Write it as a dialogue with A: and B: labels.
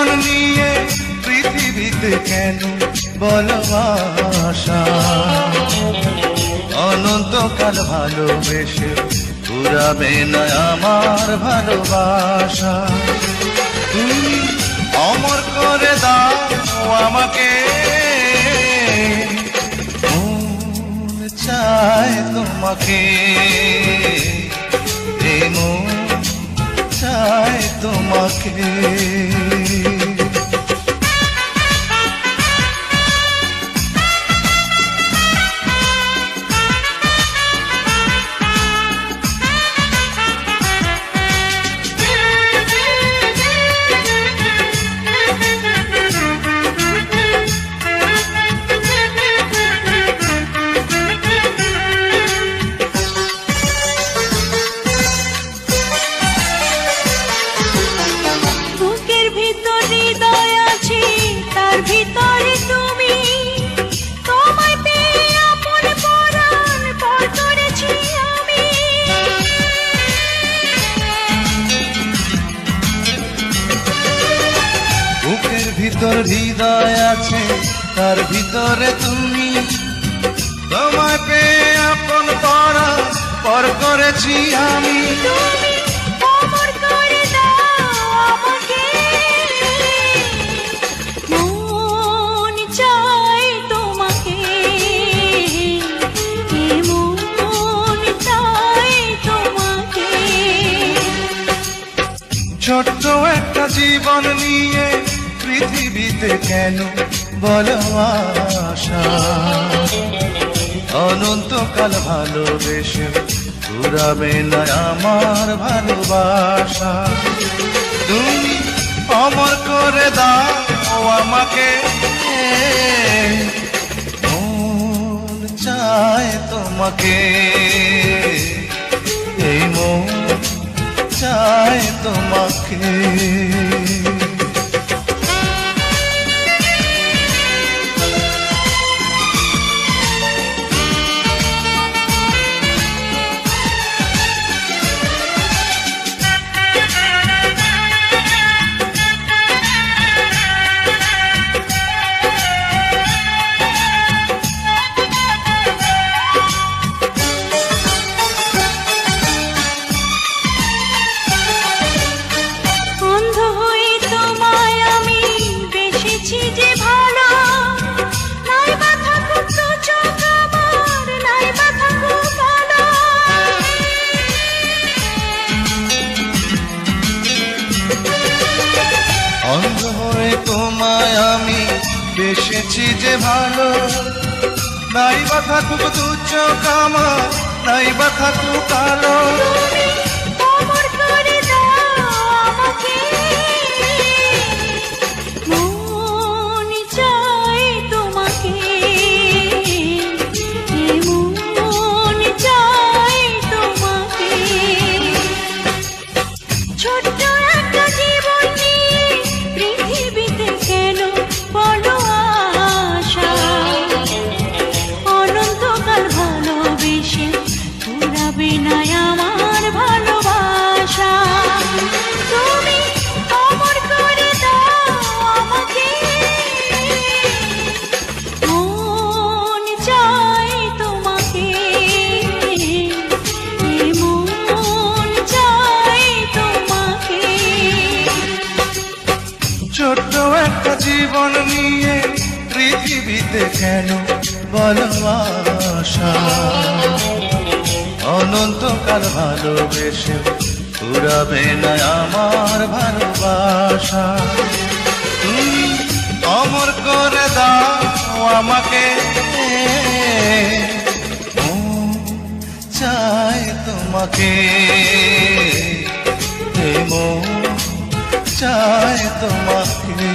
A: জীবন নিয়ে পৃথিবীতে কেন বলো আশা? অনন্তকাল ভালোবেসে পুরাবে না আমার ভালোবাসা। তুমি অমর করে দাও আমাকে, মন চায় তোমাকে, এ মন চায় তোমাকে। ভিতর হৃদয় আছে, তার ভিতরে তুমি, তোমায় পেয়ে আপন পর করেছি আমি।
B: অমর করে দাও আমাকে, মন চায় তোমাকে, মন চায় তোমাকে।
A: ছোট্ট একটা জীবন নিয়ে পৃথিবীতে কেন বলো আশা? অনন্তকাল ভালোবেসে পুরাবে না আমার ভালোবাসা। তুমি অমর করে দাও আমাকে, মন চায় তোমাকে, এই মন চায় তোমাকে। অন্ধ হয়ে তোমায় আমি বেসেছি যে ভালো, নাই বা থাকুক দু চোখ আমার, নাই বা থাকুক কালো।
B: অমর করে দাও আমাকে, মন চায় তোমাকে, মন চায় তোমাকে। ছোট্ট একটা জীবন নিয়ে পৃথিবীতে কেন বলো আশা? অনন্তকাল ভালোবেসে পুরাবে না আমার ভালোবাসা। তুমি অমর করে দাও আমাকে, মন চায় তোমাকে, মন চায় তোমাকে।
A: ছোট্ট একটা জীবন নিয়ে পৃথিবীতে কেন বলো আশা? অনন্তকাল ভালোবেসে পুরাবে না আমার ভালোবাসা। তুমি অমর করে দাও আমাকে, মন চায় তোমাকে, মন চায় তোমাকে।